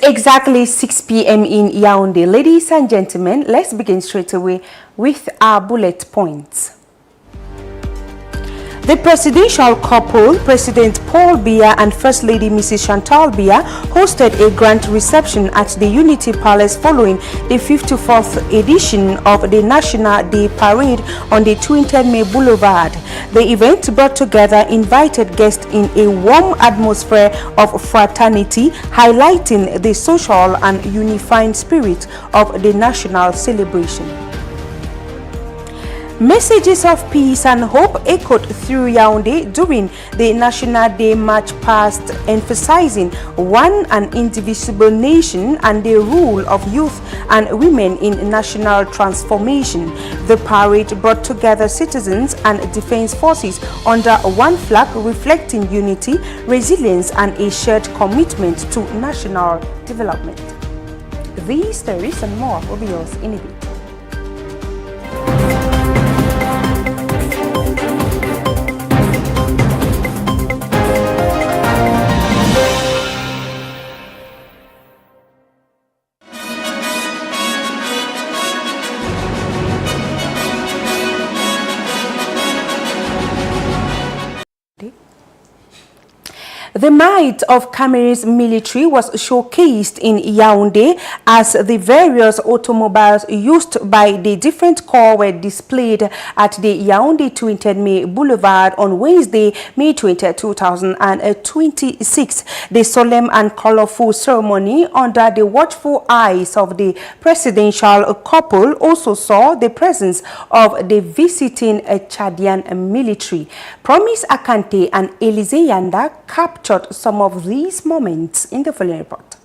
exactly 6 p.m. in Yaoundé. Ladies and gentlemen, let's begin straight away with our bullet points. The presidential couple, President Paul Biya and First Lady Mrs. Chantal Biya, hosted a grand reception at the Unity Palace following the 54th edition of the National Day Parade on the 20th May Boulevard. The event brought together invited guests in a warm atmosphere of fraternity, highlighting the social and unifying spirit of the national celebration. Messages of peace and hope echoed through Yaoundé during the National Day March past, emphasizing one and indivisible nation and the role of youth and women in national transformation. The parade brought together citizens and defense forces under one flag, reflecting unity, resilience, and a shared commitment to national development. These stories and more will be yours in a bit. The might of Cameroon's military was showcased in Yaoundé as the various automobiles used by the different corps were displayed at the Yaoundé 20th May Boulevard on Wednesday, May 20, 2026. The solemn and colorful ceremony under the watchful eyes of the presidential couple also saw the presence of the visiting Chadian military. Promise Akante and Elise Yanda captured some of these moments in the following report.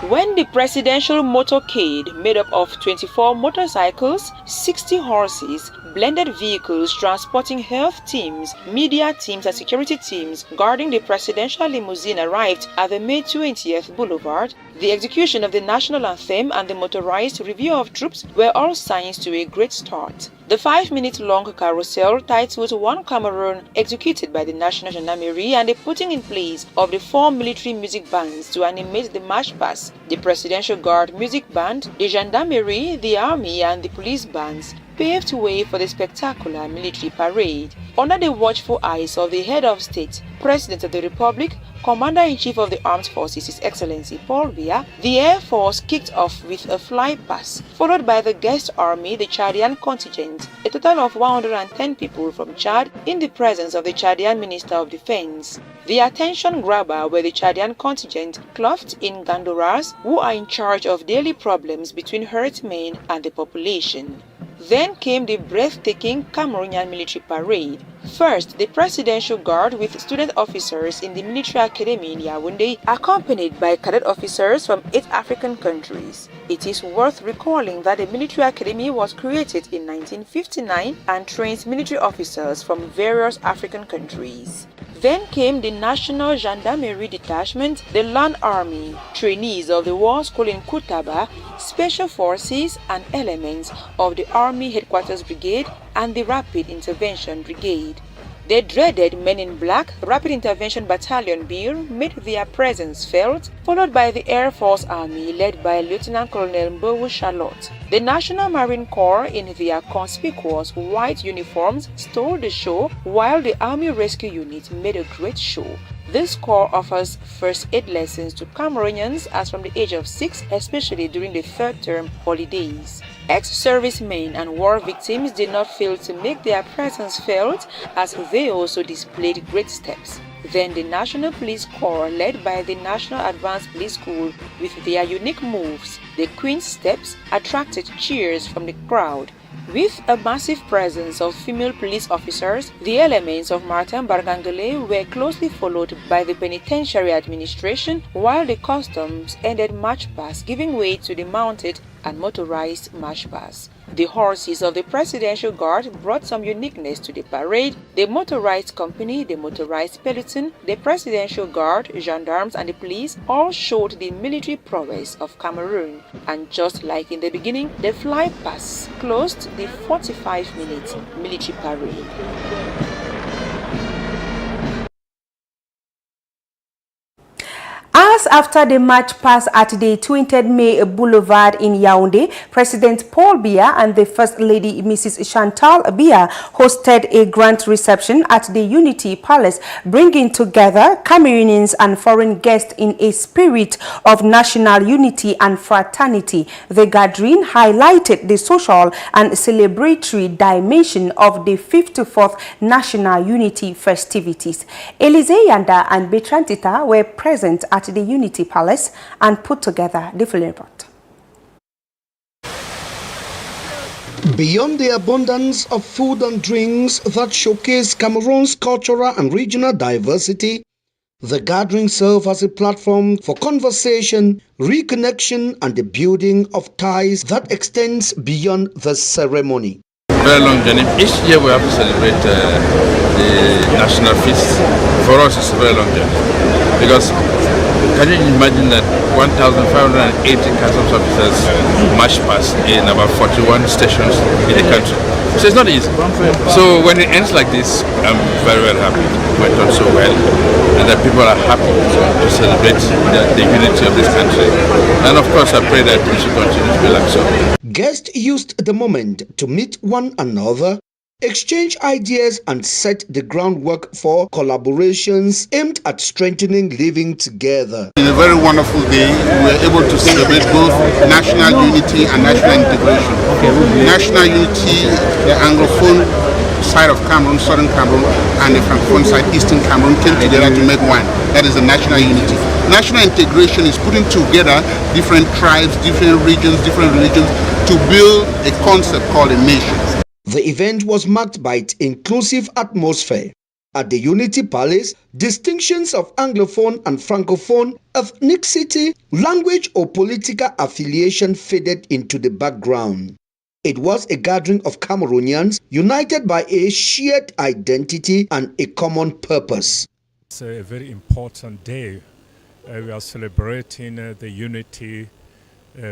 When the presidential motorcade, made up of 24 motorcycles, 60 horses, blended vehicles transporting health teams, media teams and security teams guarding the presidential limousine arrived at the May 20th Boulevard, the execution of the national anthem and the motorized review of troops were all signs to a great start. The 5-minute-long carousel titled One Cameroon, executed by the National Gendarmerie, and the putting in place of the 4 military music bands to animate the march past, the Presidential Guard Music Band, the Gendarmerie, the Army and the police bands, paved way for the spectacular military parade. Under the watchful eyes of the head of state, President of the Republic, Commander-in-Chief of the Armed Forces, His Excellency Paul Biya, the Air Force kicked off with a fly-past, followed by the guest army, the Chadian contingent, a total of 110 people from Chad in the presence of the Chadian Minister of Defense. The attention grabber were the Chadian contingent, clothed in gandoras, who are in charge of daily problems between herdsmen and the population. Then came the breathtaking Cameroonian military parade. First, the Presidential Guard with student officers in the Military Academy in Yaoundé, accompanied by cadet officers from 8 African countries. It is worth recalling that the Military Academy was created in 1959 and trains military officers from various African countries. Then came the National Gendarmerie Detachment, the Land Army, trainees of the War School in Koutaba, Special Forces and elements of the Army Headquarters Brigade and the Rapid Intervention Brigade. The dreaded Men in Black Rapid Intervention Battalion BIR made their presence felt, followed by the Air Force Army led by Lieutenant Colonel Mbowu Charlotte. The National Marine Corps in their conspicuous white uniforms stole the show, while the Army Rescue Unit made a great show. This corps offers first aid lessons to Cameroonians as from the age of 6, especially during the third term holidays. Ex-servicemen and war victims did not fail to make their presence felt, as they also displayed great steps. Then the National Police Corps, led by the National Advanced Police School, with their unique moves, the Queen's Steps, attracted cheers from the crowd. With a massive presence of female police officers, the elements of Martin Bargangele were closely followed by the Penitentiary Administration, while the customs ended march past, giving way to the mounted and motorized march past. The horses of the Presidential Guard brought some uniqueness to the parade. The motorized company, the motorized peloton, the Presidential Guard, gendarmes and the police all showed the military prowess of Cameroon. And just like in the beginning, the fly pass closed the 45-minute military parade. Just after the march past at the 20th May Boulevard in Yaoundé, President Paul Biya and the First Lady Mrs. Chantal Biya hosted a grand reception at the Unity Palace, bringing together Cameroonians and foreign guests in a spirit of national unity and fraternity. The gathering highlighted the social and celebratory dimension of the 54th National Unity festivities. Elise Yanda and Betrantita were present at the Unity Palace and put together the full report. Beyond the abundance of food and drinks that showcase Cameroon's cultural and regional diversity, the gathering served as a platform for conversation, reconnection, and the building of ties that extends beyond the ceremony. Very long journey. Each year we have to celebrate the national feast. For us, it's a very long journey because can you imagine that 1,580 customs officers march past in about 41 stations in the country? So it's not easy. So when it ends like this, I'm very, very happy. It went on so well, and that people are happy to celebrate the unity of this country. And of course, I pray that we should continue to be like so. Guests used the moment to meet one another, exchange ideas, and set the groundwork for collaborations aimed at strengthening living together. In a very wonderful day, we were able to celebrate both national unity and national integration. National unity, the Anglophone side of Cameroon, Southern Cameroon, and the Francophone side, Eastern Cameroon, came together to make one. That is the national unity. National integration is putting together different tribes, different regions, different religions to build a concept called a nation. The event was marked by its inclusive atmosphere. At the Unity Palace, distinctions of Anglophone and Francophone, ethnicity, language, or political affiliation faded into the background. It was a gathering of Cameroonians united by a shared identity and a common purpose. It's a very important day. We are celebrating the unity,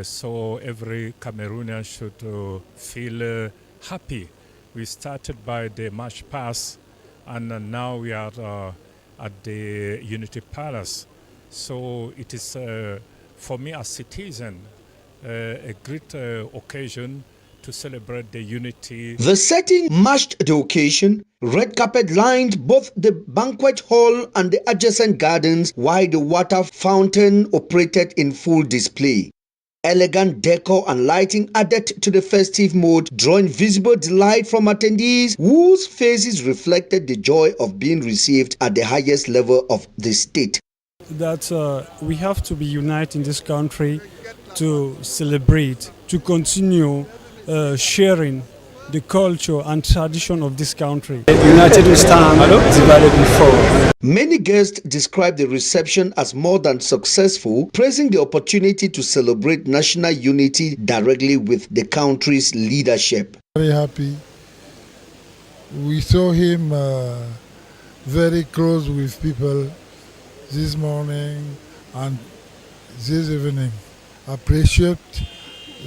so every Cameroonian should feel happy. We started by the march past, and now we are at the Unity Palace. So it is, for me as citizen, a great occasion to celebrate the unity. The setting matched the occasion. Red carpet lined both the banquet hall and the adjacent gardens, while the water fountain operated in full display. Elegant decor and lighting added to the festive mood, drawing visible delight from attendees whose faces reflected the joy of being received at the highest level of the state. That we have to be united in this country to celebrate, to continue sharing the culture and tradition of this country. United we stand, divided we fall. Many guests described the reception as more than successful, praising the opportunity to celebrate national unity directly with the country's leadership. Very happy. We saw him very close with people this morning and this evening. Appreciate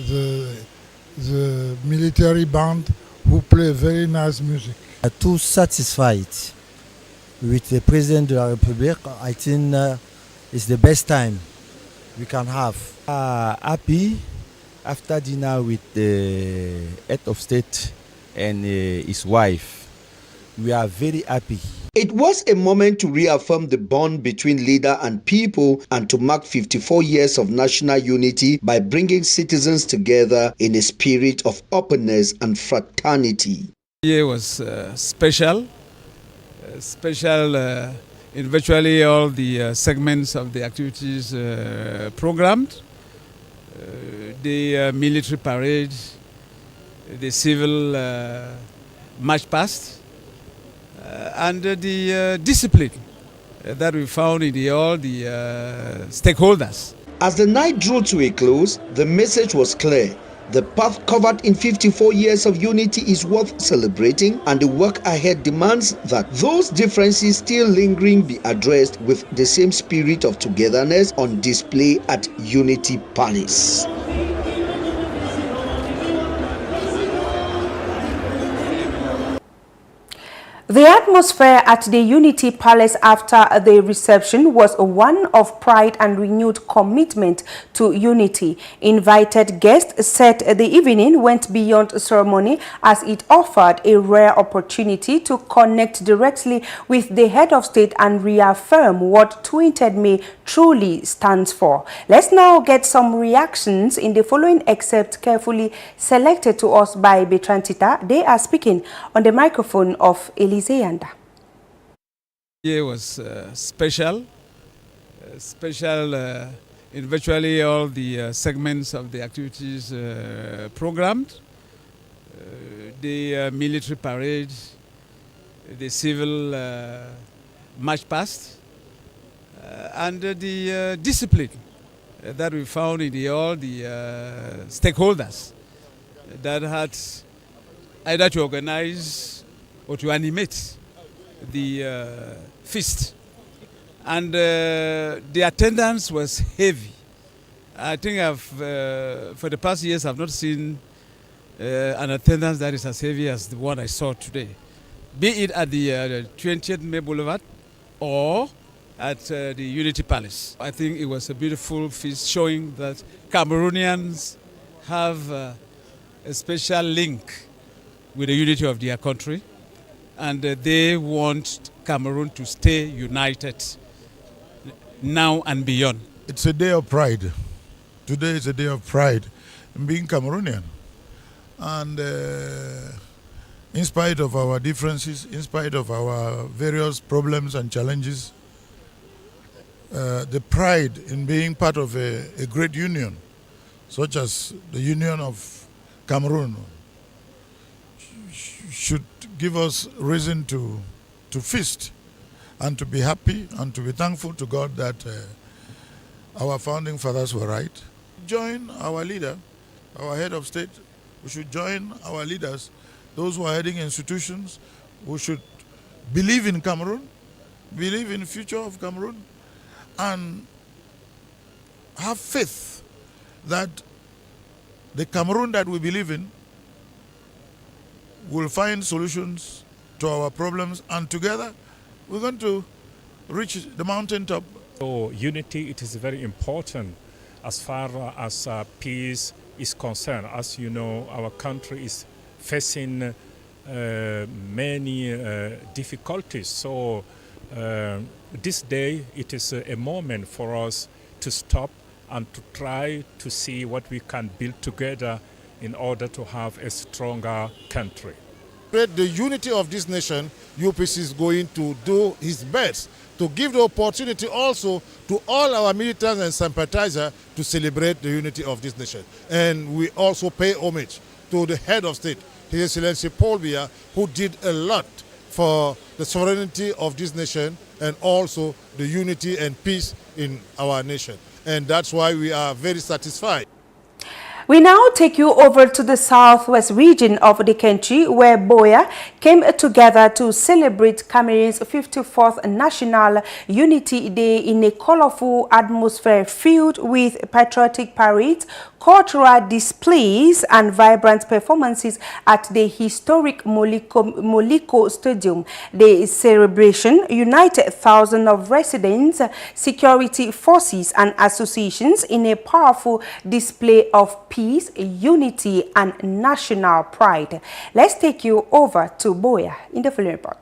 the military band who play very nice music. Too satisfied with the President of the Republic. I think it's the best time we can have. Happy after dinner with the head of state and his wife. We are very happy. It was a moment to reaffirm the bond between leader and people and to mark 54 years of national unity by bringing citizens together in a spirit of openness and fraternity. The year was special in virtually all the segments of the activities programmed. The military parade, the civil march past, and the discipline that we found in all the stakeholders. As the night drew to a close, the message was clear. The path covered in 54 years of unity is worth celebrating, and the work ahead demands that those differences still lingering be addressed with the same spirit of togetherness on display at Unity Palace. The atmosphere at the Unity Palace after the reception was one of pride and renewed commitment to unity. Invited guests said the evening went beyond ceremony as it offered a rare opportunity to connect directly with the head of state and reaffirm what 20th May truly stands for. Let's now get some reactions in the following excerpt carefully selected to us by Betrantita. They are speaking on the microphone of Elise. It was special in virtually all the segments of the activities programmed. The military parade, the civil march past, and the discipline that we found in all the stakeholders that had either to organize or to animate the feast. And the attendance was heavy. I think for the past years I've not seen an attendance that is as heavy as the one I saw today. Be it at the 20th May Boulevard or at the Unity Palace. I think it was a beautiful feast showing that Cameroonians have a special link with the unity of their country. And they want Cameroon to stay united now and beyond. It's a day of pride. Today is a day of pride in being Cameroonian. And in spite of our differences, in spite of our various problems and challenges, the pride in being part of a great union, such as the Union of Cameroon, should give us reason to feast and to be happy and to be thankful to God that our founding fathers were right. Join our leader, our head of state. We should join our leaders, those who are heading institutions, who should believe in Cameroon, believe in the future of Cameroon, and have faith that the Cameroon that we believe in will find solutions to our problems, and together we're going to reach the mountaintop. So unity, it is very important as far as peace is concerned. As you know, our country is facing many difficulties. So this day, it is a moment for us to stop and to try to see what we can build together in order to have a stronger country. The unity of this nation, UPC is going to do his best to give the opportunity also to all our militants and sympathizers to celebrate the unity of this nation. And we also pay homage to the head of state, His Excellency Paul Biya, who did a lot for the sovereignty of this nation and also the unity and peace in our nation. And that's why we are very satisfied. We now take you over to the southwest region of the country, where Boya came together to celebrate Cameroon's 54th National Unity Day in a colorful atmosphere filled with patriotic parades, cultural displays and vibrant performances at the historic Moliko Stadium. The celebration united thousands of residents, security forces and associations in a powerful display of peace, unity and national pride. Let's take you over to Boya in the following report.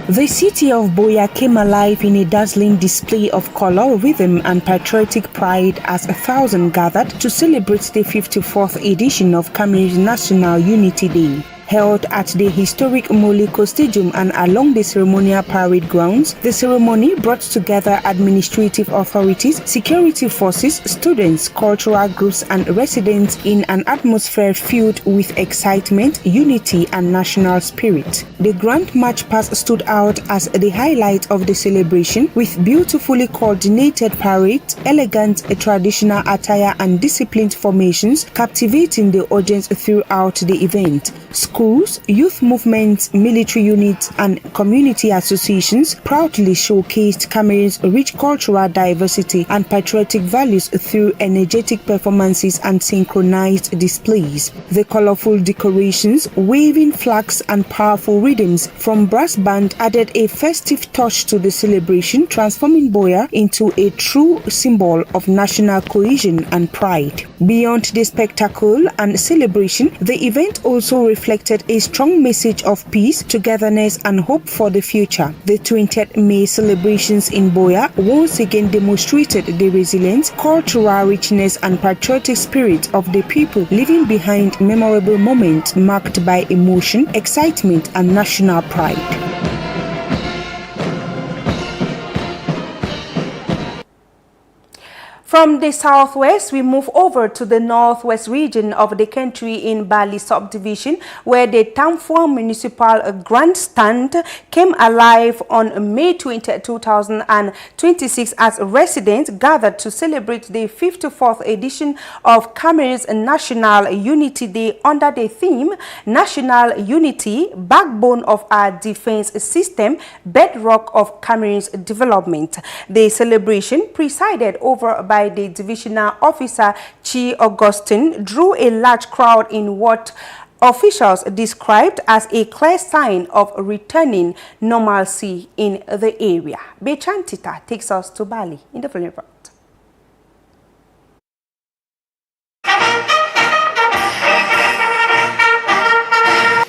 The city of Boya came alive in a dazzling display of color, rhythm and patriotic pride as 1,000 gathered to celebrate the 54th edition of Cameroon's National Unity Day. Held at the historic Moliko Stadium and along the ceremonial parade grounds, the ceremony brought together administrative authorities, security forces, students, cultural groups and residents in an atmosphere filled with excitement, unity and national spirit. The Grand March Past stood out as the highlight of the celebration, with beautifully coordinated parades, elegant traditional attire and disciplined formations captivating the audience throughout the event. Schools, youth movements, military units and community associations proudly showcased Cameroon's rich cultural diversity and patriotic values through energetic performances and synchronized displays. The colorful decorations, waving flags and powerful rhythms from brass band added a festive touch to the celebration, transforming Boya into a true symbol of national cohesion and pride. Beyond the spectacle and celebration, the event also reflected a strong message of peace, togetherness and hope for the future. The 20th May celebrations in Boya once again demonstrated the resilience, cultural richness and patriotic spirit of the people, leaving behind memorable moments marked by emotion, excitement and national pride. From the southwest, we move over to the northwest region of the country in Bali subdivision, where the Tamfuang Municipal Grandstand came alive on May 20, 2026 as residents gathered to celebrate the 54th edition of Cameroon's National Unity Day under the theme National Unity, Backbone of our Defense System, Bedrock of Cameroon's Development. The celebration, presided over by the divisional officer Chi Augustine, drew a large crowd in what officials described as a clear sign of returning normalcy in the area. Bechantita takes us to Bali in the following report.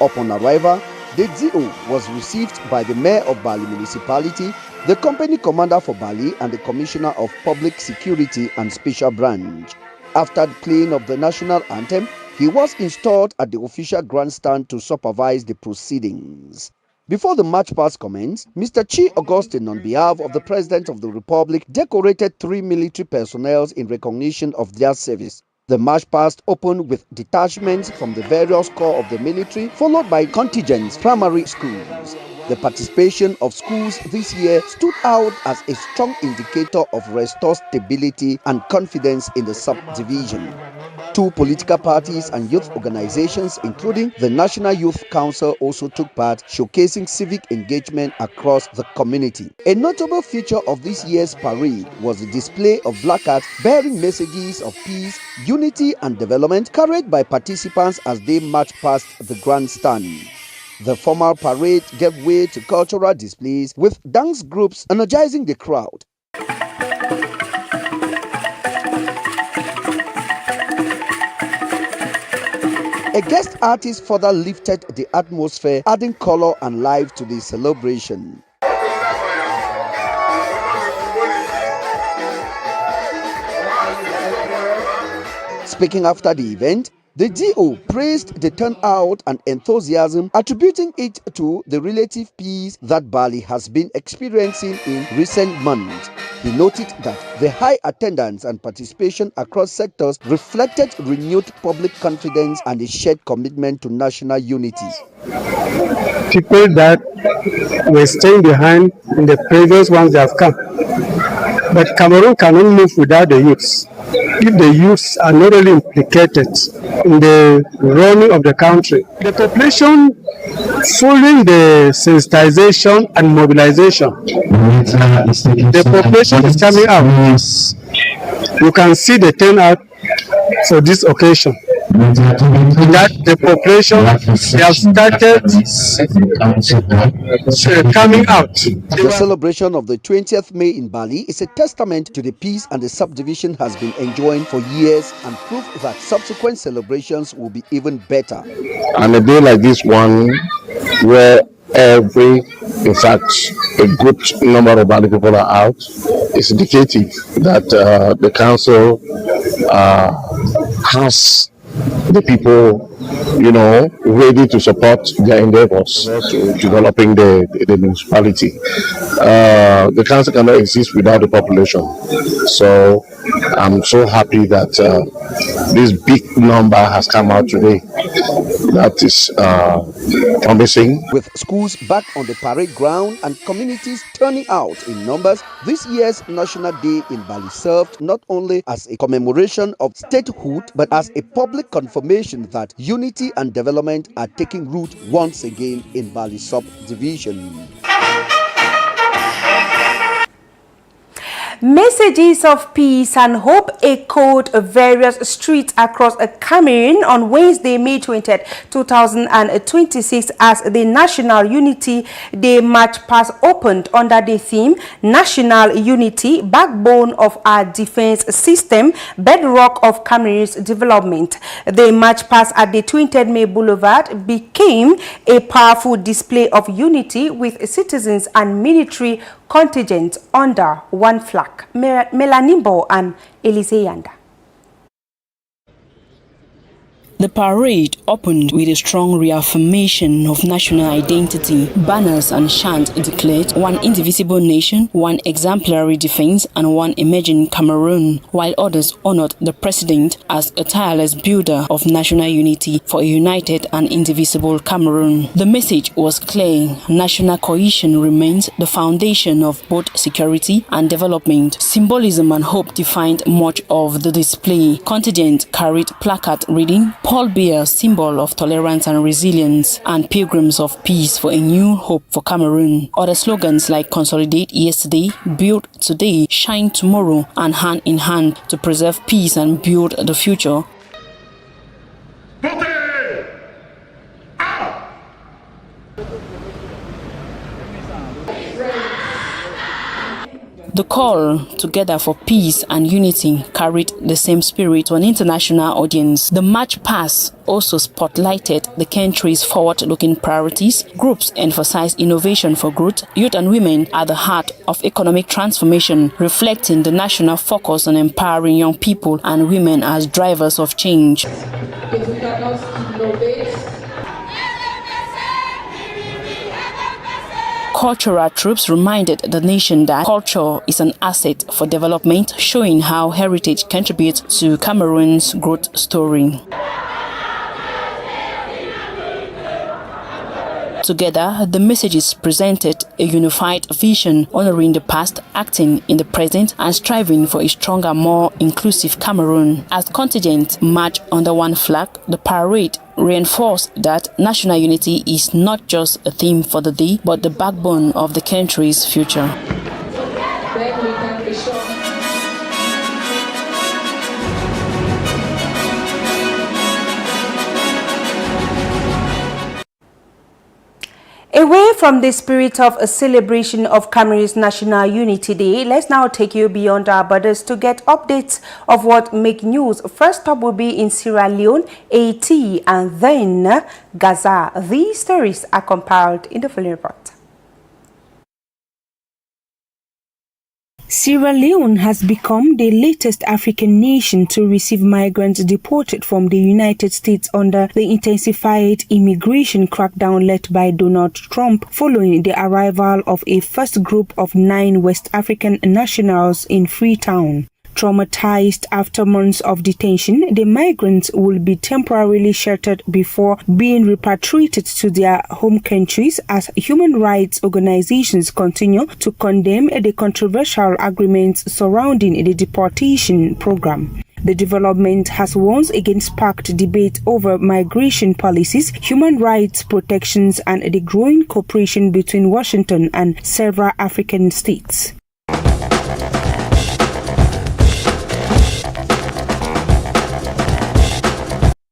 Upon arrival, the DO was received by the Mayor of Bali Municipality, the Company Commander for Bali and the Commissioner of Public Security and Special Branch. After the playing of the national anthem, he was installed at the official grandstand to supervise the proceedings. Before the march past commenced, Mr. Chi Augustine, on behalf of the President of the Republic, decorated 3 military personnel in recognition of their service. The march past opened with detachments from the various corps of the military, followed by contingents from primary schools. The participation of schools this year stood out as a strong indicator of restored stability and confidence in the subdivision. 2 political parties and youth organizations, including the National Youth Council, also took part, showcasing civic engagement across the community. A notable feature of this year's parade was the display of placards bearing messages of peace, unity and development, carried by participants as they marched past the grandstand. The formal parade gave way to cultural displays, with dance groups energizing the crowd. A guest artist further lifted the atmosphere, adding color and life to the celebration. Speaking after the event, the DO praised the turnout and enthusiasm, attributing it to the relative peace that Bali has been experiencing in recent months. He noted that the high attendance and participation across sectors reflected renewed public confidence and a shared commitment to national unity. People that were staying behind in the previous ones that have come. But Cameroon cannot move without the youths. If the youths are not really implicated in the running of the country, the population, following the sensitization and mobilization, the population is coming out. You can see the turnout for this occasion. That the population, they have started coming out. The celebration of the 20th May in Bali is a testament to the peace and the subdivision has been enjoying for years, and proof that subsequent celebrations will be even better. On a day like this one, where in fact, a good number of Bali people are out, it's indicative that the council has the people, ready to support their endeavors to developing the municipality. The council cannot exist without the population. So I'm so happy that this big number has come out today. That is promising. With schools back on the parade ground and communities turning out in numbers, this year's National Day in Bali served not only as a commemoration of statehood, but as a public confirmation that unity and development movement are taking root once again in Balisop division. Messages of peace and hope echoed various streets across Cameroon on Wednesday, May 20th, 2026 as the National Unity Day March Past opened under the theme National Unity, Backbone of our Defense System, Bedrock of Cameroon's Development. The March Past at the 20th May Boulevard became a powerful display of unity with citizens and military contingent under one flag. Melanimbo and Elise Yanda. The parade opened with a strong reaffirmation of national identity. Banners and chants declared one indivisible nation, one exemplary defense, and one emerging Cameroon, while others honored the president as a tireless builder of national unity for a united and indivisible Cameroon. The message was clear. National cohesion remains the foundation of both security and development. Symbolism and hope defined much of the display. Contingent carried placard reading, Paul Biya, symbol of tolerance and resilience, and pilgrims of peace for a new hope for Cameroon. Other slogans like consolidate yesterday, build today, shine tomorrow, and hand in hand to preserve peace and build the future. The call together for peace and unity carried the same spirit to an international audience. The March Past also spotlighted the country's forward-looking priorities. Groups emphasized innovation for growth, youth and women at the heart of economic transformation, reflecting the national focus on empowering young people and women as drivers of change. If we cannot innovate, Cultural troops reminded the nation that culture is an asset for development, showing how heritage contributes to Cameroon's growth story. Together, the messages presented a unified vision, honoring the past, acting in the present, and striving for a stronger, more inclusive Cameroon. As contingents marched under one flag, the parade reinforced that national unity is not just a theme for the day, but the backbone of the country's future. then we can be sure. Away from the spirit of a celebration of Cameroon's National Unity Day, let's now take you beyond our borders to get updates of what make news. First up will be in Sierra Leone, Haiti, and then Gaza. These stories are compiled in the following report. Sierra Leone has become the latest African nation to receive migrants deported from the United States under the intensified immigration crackdown led by Donald Trump following the arrival of a first group of 9 West African nationals in Freetown. Traumatized after months of detention, the migrants will be temporarily sheltered before being repatriated to their home countries as human rights organizations continue to condemn the controversial agreements surrounding the deportation program. The development has once again sparked debate over migration policies, human rights protections, and the growing cooperation between Washington and several African states.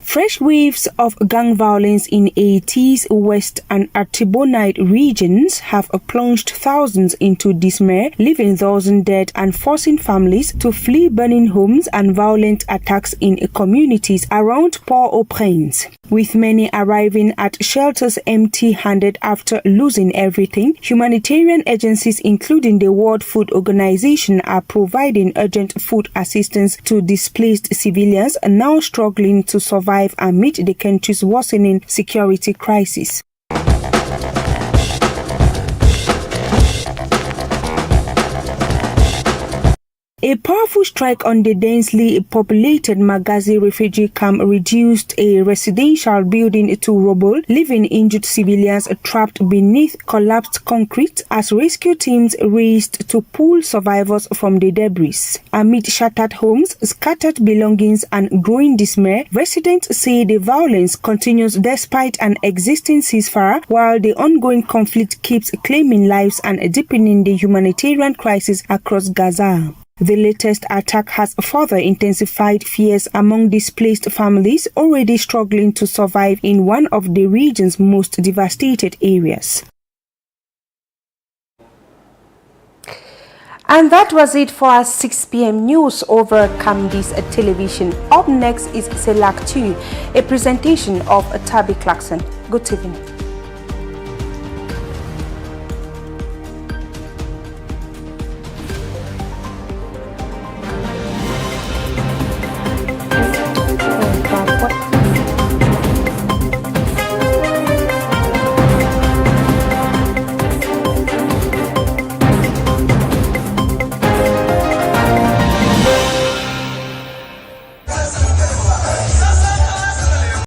Fresh waves of gang violence in Haiti's West and Artibonite regions have plunged thousands into dismay, leaving thousands dead and forcing families to flee burning homes and violent attacks in communities around Port-au-Prince. With many arriving at shelters empty-handed after losing everything, humanitarian agencies including the World Food Organization are providing urgent food assistance to displaced civilians now struggling to survive amid the country's worsening security crisis. A powerful strike on the densely populated Magazi refugee camp reduced a residential building to rubble, leaving injured civilians trapped beneath collapsed concrete as rescue teams raced to pull survivors from the debris. Amid shattered homes, scattered belongings, and growing dismay, residents say the violence continues despite an existing ceasefire, while the ongoing conflict keeps claiming lives and deepening the humanitarian crisis across Gaza. The latest attack has further intensified fears among displaced families already struggling to survive in one of the region's most devastated areas. And that was it for our 6 p.m. news over Camdis Television. Up next is Select 2, a presentation of Tabi Clarkson. Good evening.